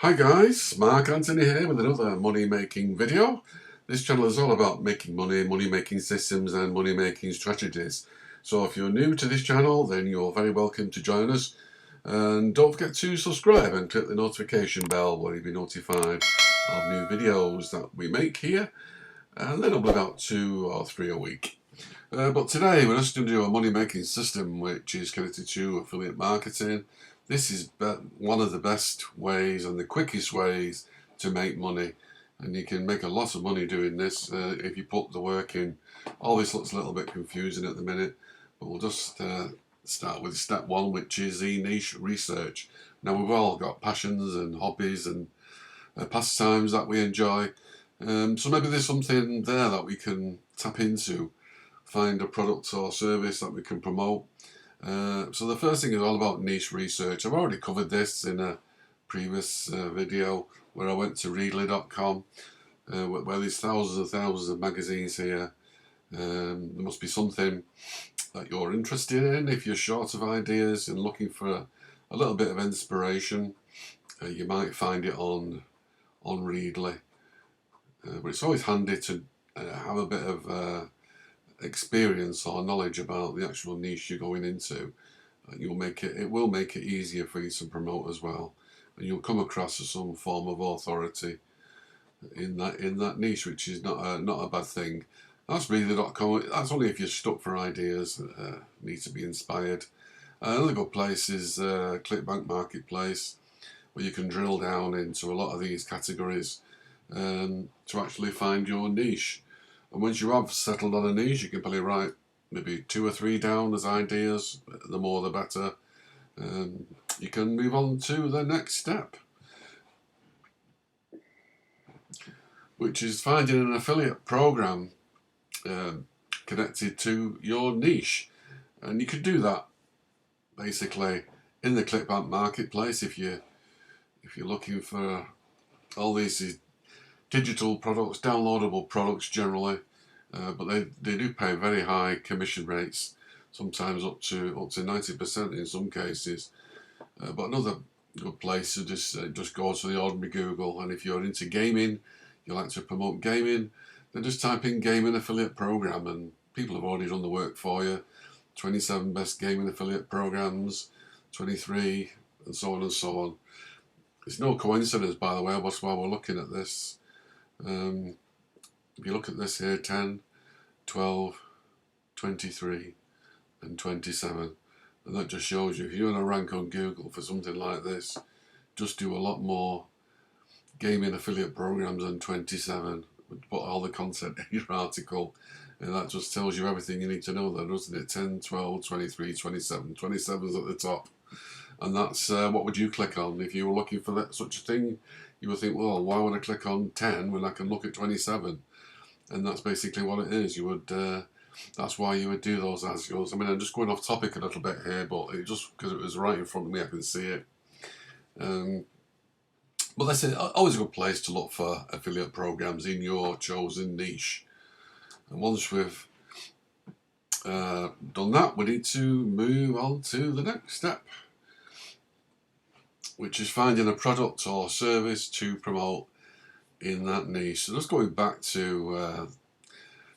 Hi guys, Mark Anthony here with another money making video. This channel is all about making money, money making systems and money making strategies. So if you're new to this channel, then you're very welcome to join us. And don't forget to subscribe and click the notification bell where you'll be notified of new videos that we make here. And then I'll be about 2 or 3 a week. But today we're just going to do a money making system which is connected to affiliate marketing. This is one of the best ways and the quickest ways to make money, and you can make a lot of money doing this if you put the work in. All this looks a little bit confusing at the minute, but we'll just start with step one, which is the niche research. Now we've all got passions and hobbies and pastimes that we enjoy, so maybe there's something there that we can tap into, find a product or service that we can promote. So the first thing is all about niche research. I've already covered this in a previous video where I went to readly.com, where there's thousands and thousands of magazines here. There must be something that you're interested in. If you're short of ideas and looking for a little bit of inspiration, you might find it on Readly. But it's always handy to have a bit of experience or knowledge about the actual niche you're going into. It will make it easier for you to promote as well, and you'll come across as some form of authority in that niche, which is not a bad thing. That's readly.com. That's only if you're stuck for ideas, need to be inspired. Another good place is ClickBank Marketplace, where you can drill down into a lot of these categories to actually find your niche. And once you have settled on a niche, you can probably write maybe 2 or 3 down as ideas. The more the better. You can move on to the next step, which is finding an affiliate program connected to your niche. And you can do that basically in the ClickBank Marketplace if you're looking for all these digital products, downloadable products generally, but they do pay very high commission rates, sometimes up to 90% in some cases. But another good place to just go to the ordinary Google, and if you're into gaming, you like to promote gaming, then just type in gaming affiliate program, and people have already done the work for you. 27 best gaming affiliate programs, 23, and so on and so on. It's no coincidence, by the way, that's why we're looking at this. If you look at this here, 10, 12, 23 and 27, and that just shows you if you want to rank on Google for something like this, just do a lot more gaming affiliate programs than 27, put all the content in your article, and that just tells you everything you need to know there, doesn't it? 10, 12, 23, 27, 27's at the top, and that's what would you click on if you were looking for such a thing? You would think, well, why would I click on 10 when I can look at 27? And that's basically what it is. You would, that's why you would do those articles. I mean, I'm just going off topic a little bit here, but just because it was right in front of me, I can see it. But that's always a good place to look for affiliate programs in your chosen niche. And once we've done that, we need to move on to the next step, which is finding a product or service to promote in that niche. So just going back to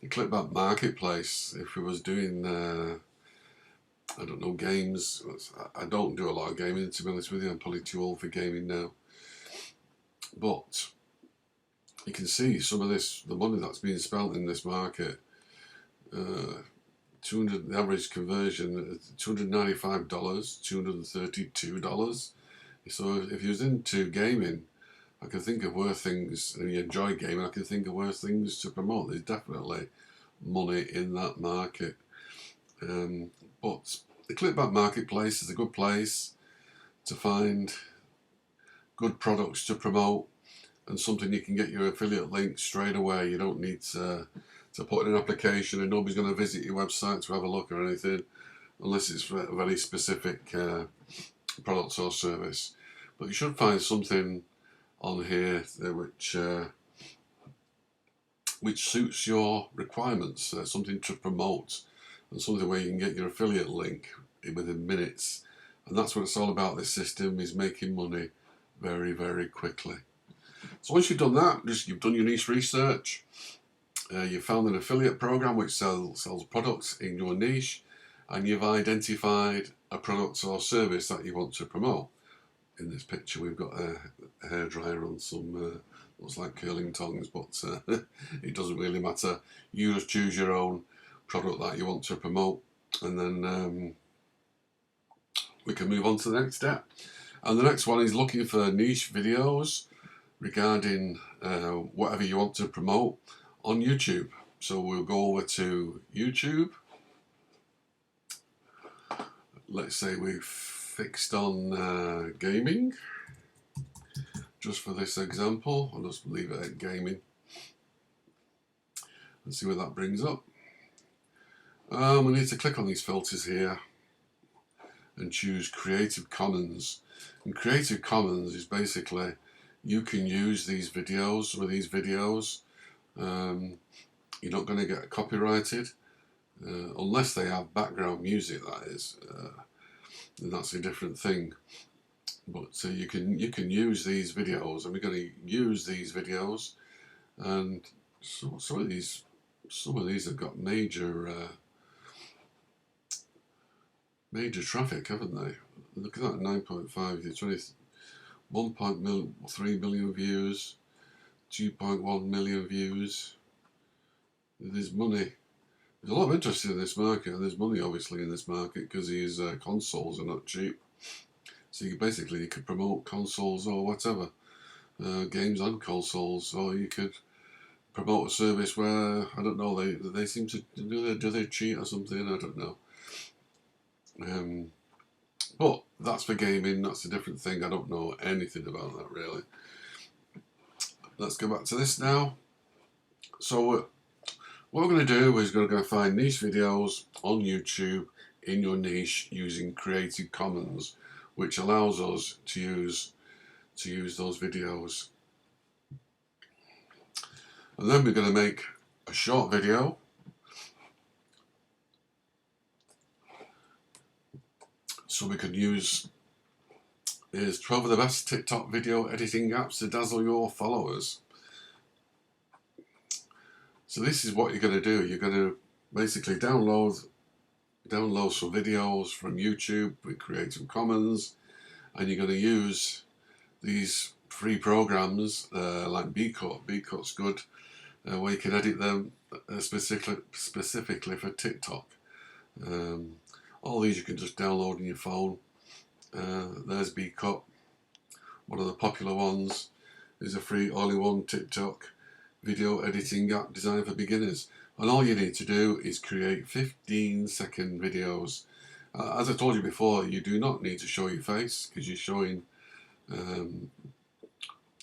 the ClickBank Marketplace, if we was doing, I don't know, games. I don't do a lot of gaming, to be honest with you. I'm probably too old for gaming now. But you can see some of the money that's being spent in this market. The average conversion, $295, $232. So if you was into gaming, I can think of worse things, and you enjoy gaming, I can think of worse things to promote. There's definitely money in that market. But the ClickBank Marketplace is a good place to find good products to promote, and something you can get your affiliate link straight away. You don't need to put in an application, and nobody's going to visit your website to have a look or anything, unless it's a very specific product or service. But you should find something on here which suits your requirements, something to promote, and something where you can get your affiliate link within minutes. And that's what it's all about. This system is making money very, very quickly. So once you've done that, you've done your niche research, you've found an affiliate program which sells products in your niche, and you've identified a product or service that you want to promote. In this picture we've got a hairdryer on some, looks like curling tongs, but it doesn't really matter. You just choose your own product that you want to promote, and then we can move on to the next step. And the next one is looking for niche videos regarding whatever you want to promote on YouTube. So we'll go over to YouTube. Let's say we've fixed on gaming. Just for this example, I'll just leave it at gaming and see what that brings up. We need to click on these filters here and choose Creative Commons. And Creative Commons is basically, you can use these videos, some of these videos, you're not going to get copyrighted, unless they have background music, that is, and that's a different thing. But you can use these videos, and we're going to use these videos, and some of these have got major traffic, haven't they? Look at that, 9.5, 1.3 million views, 2.1 million views. There's money. There's a lot of interest in this market, and there's money obviously in this market because these consoles are not cheap. So you could promote consoles or whatever, games on consoles, or you could promote a service where, I don't know, they seem to do they cheat or something, I don't know. But that's for gaming, that's a different thing. I don't know anything about that really. Let's go back to this now. So what we're going to do is we're going to find niche videos on YouTube in your niche using Creative Commons, which allows us to use those videos. And then we're going to make a short video. So we can use is 12 of the best TikTok video editing apps to dazzle your followers. So this is what you're going to do. You're going to basically download some videos from YouTube with Creative Commons, and you're going to use these free programs like B-Cut. B-Cut's good, where you can edit them specifically for TikTok. All these you can just download on your phone. There's B-Cut. One of the popular ones is a free all-in-one TikTok video editing app designed for beginners. And all you need to do is create 15-second videos. As I told you before, you do not need to show your face because you're showing.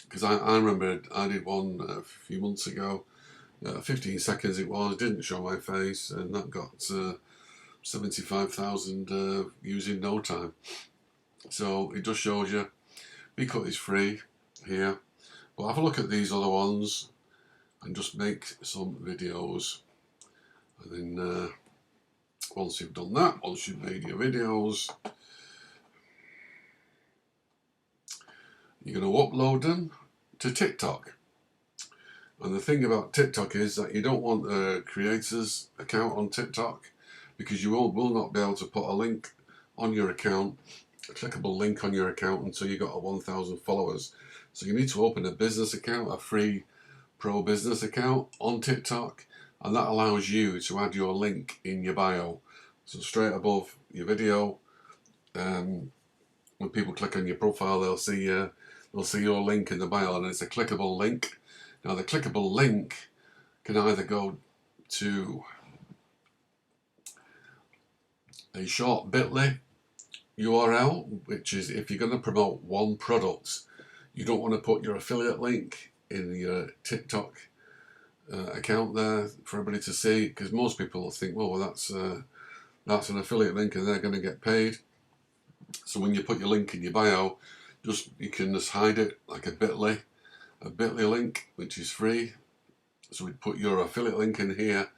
Because I remember I did one a few months ago. 15 seconds it was, didn't show my face, and that got 75,000 views in no time. So it just shows you. B-Cut is free here, but have a look at these other ones and just make some videos. And then once you've done that, once you've made your videos, you're going to upload them to TikTok. And the thing about TikTok is that you don't want a creator's account on TikTok, because you will not be able to put a link on your account, a clickable link on your account, until you got 1,000 followers. So you need to open a business account, a free pro business account on TikTok, and that allows you to add your link in your bio. So straight above your video, when people click on your profile, they'll see your link in the bio, and it's a clickable link. Now the clickable link can either go to a short bit.ly URL, which is if you're going to promote one product, you don't want to put your affiliate link in your TikTok account there for everybody to see, because most people will think, well, that's an affiliate link and they're going to get paid. So when you put your link in your bio, you can just hide it like a bit.ly link, which is free. So we put your affiliate link in here,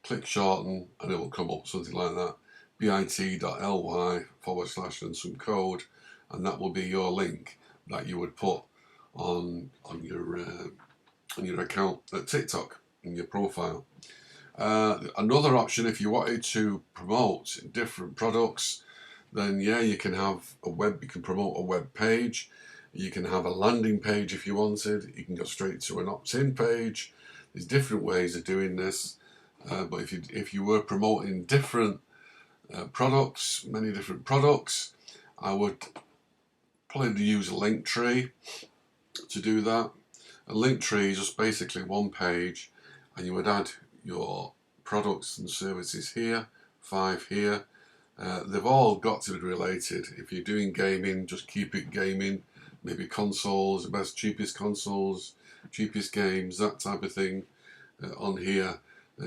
click shorten, and it will come up something like that, bit.ly / and some code, and that will be your link. that you would put on your account at TikTok in your profile. Another option, if you wanted to promote different products, then yeah, you can have you can promote a web page. You can have a landing page if you wanted. You can go straight to an opt-in page. There's different ways of doing this. But if you were promoting different products, many different products, I would probably use a Linktree to do that. A Linktree is just basically one page, and you would add your products and services here, 5 here. They've all got to be related. If you're doing gaming, just keep it gaming. Maybe consoles, the best, cheapest consoles, cheapest games, that type of thing on here.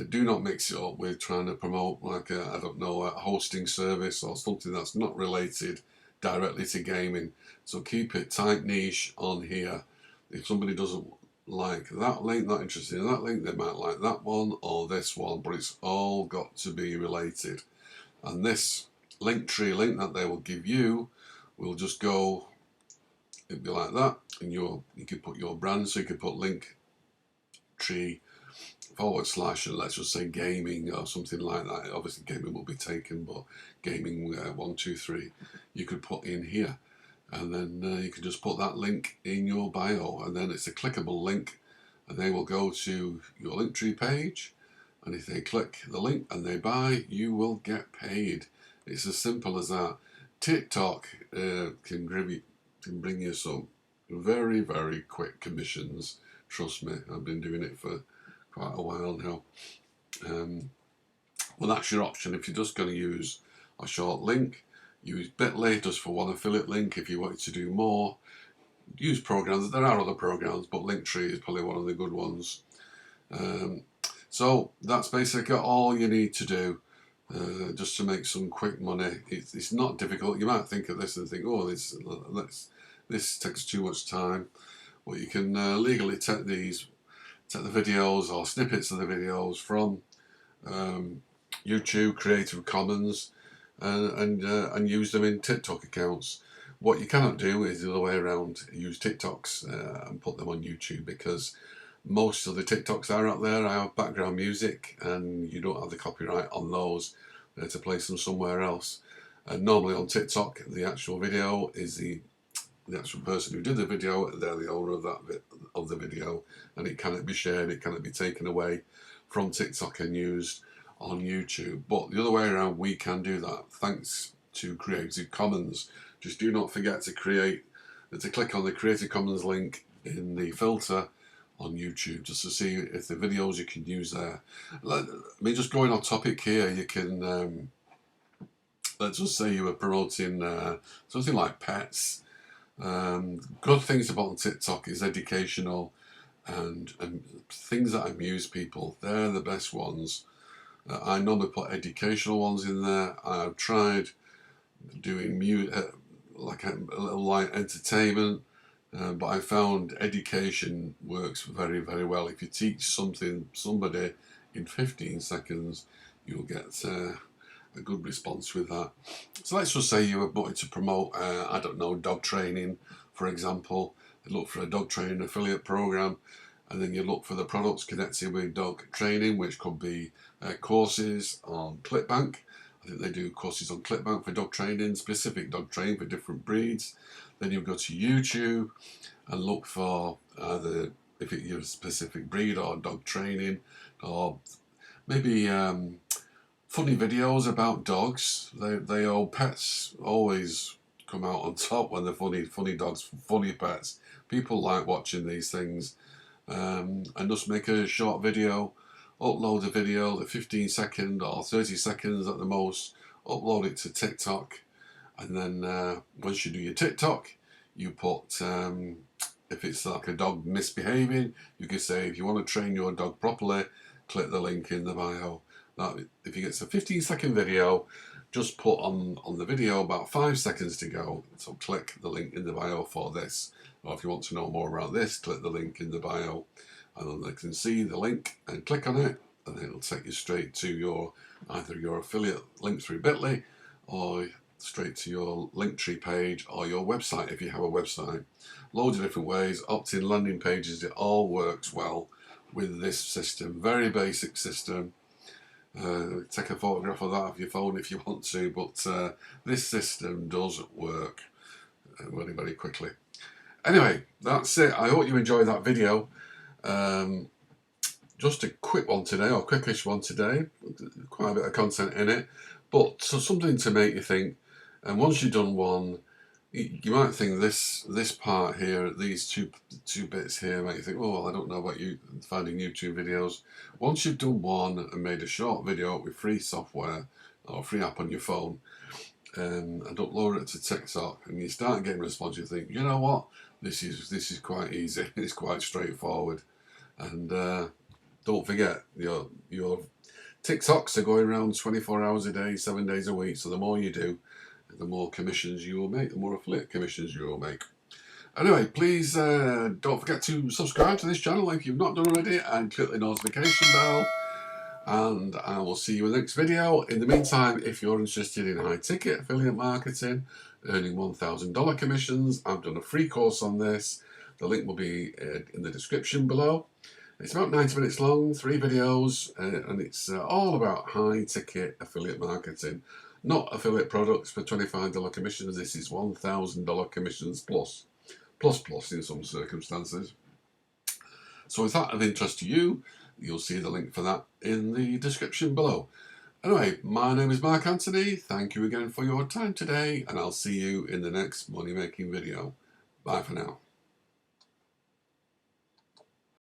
Do not mix it up with trying to promote like I don't know, a hosting service or something that's not related directly to gaming. So keep it tight niche on here. If somebody doesn't like that link, not interested in that link, they might like that one or this one, but it's all got to be related. And this Linktree link that they will give you will just go, it'd be like that, and you could put your brand, so you could put Linktree / and let's just say gaming or something like that. Obviously gaming will be taken, but gaming 123 you could put in here, and then you can just put that link in your bio, and then it's a clickable link, and they will go to your Linktree page, and if they click the link and they buy, you will get paid. It's as simple as that. TikTok can bring you some very, very quick commissions. Trust me, I've been doing it for quite a while now. Well, that's your option. If you're just going to use a short link, use Bitly just for one affiliate link. If you wanted to do more, use programs. There are other programs, but Linktree is probably one of the good ones. So that's basically all you need to do just to make some quick money. It's not difficult. You might think of this and think, oh, this takes too much time. But you can legally take the videos or snippets of the videos from YouTube Creative Commons and use them in TikTok accounts. What you cannot do is the other way around, use TikToks and put them on YouTube, because most of the TikToks that are out there have background music and you don't have the copyright on those to place them somewhere else. And normally on TikTok, the actual video is the actual person who did the video, they're the owner of the video, and it cannot be shared, it cannot be taken away from TikTok and used on YouTube. But the other way around, we can do that thanks to Creative Commons. Just do not forget to click on the Creative Commons link in the filter on YouTube, just to see if the videos you can use there. I mean, just going on topic here, you can let's just say you were promoting something like pets. Good things about TikTok is educational and things that amuse people. They're the best ones. I normally put educational ones in there. I've tried doing like a little light entertainment, but I found education works very, very well. If you teach somebody in 15 seconds, you'll get a good response with that. So let's just say you were wanting to promote, I don't know, dog training, for example. You look for a dog training affiliate program, and then you look for the products connected with dog training, which could be courses on ClickBank. I think they do courses on ClickBank for dog training, specific dog training for different breeds. Then you go to YouTube and look for either if you're a specific breed or dog training, or maybe funny videos about dogs. They all pets always come out on top when they're funny dogs, funny pets. People like watching these things, and just make a short video, upload the video, the 15 second or 30 seconds at the most, upload it to TikTok, and then once you do your TikTok, you put if it's like a dog misbehaving, you can say if you want to train your dog properly, click the link in the bio. Now, if you get a 15-second video, just put on the video about 5 seconds to go. So click the link in the bio for this. Or if you want to know more about this, click the link in the bio. And then they can see the link and click on it. And it'll take you straight to either your affiliate link through Bitly, or straight to your Linktree page or your website if you have a website. Loads of different ways, opt-in landing pages, it all works well with this system. Very basic system. Take a photograph of that off your phone if you want to, but this system does work very, very quickly. Anyway, that's it. I hope you enjoyed that video. Just a quick one today, or quickish one today. Quite a bit of content in it, but so something to make you think. And once you've done one, you might think this part here, these two bits here, make you think, oh, well, I don't know about you finding YouTube videos. Once you've done one and made a short video with free software or free app on your phone, and upload it to TikTok, and you start getting response, you think, you know what, this is quite easy. It's quite straightforward, and don't forget your TikToks are going around 24 hours a day, 7 days a week. So the more you do, the more commissions you will make, the more affiliate commissions you will make. Anyway, please don't forget to subscribe to this channel if you've not done already, and click the notification bell. And I will see you in the next video. In the meantime, if you're interested in high ticket affiliate marketing, earning $1,000 commissions, I've done a free course on this. The link will be in the description below. It's about 90 minutes long, 3 videos, and it's all about high ticket affiliate marketing. Not affiliate products for $25 commissions. This is $1,000 commissions plus in some circumstances. So if that's of interest to you, you'll see the link for that in the description below. Anyway, my name is Mark Anthony. Thank you again for your time today, and I'll see you in the next money making video. Bye for now.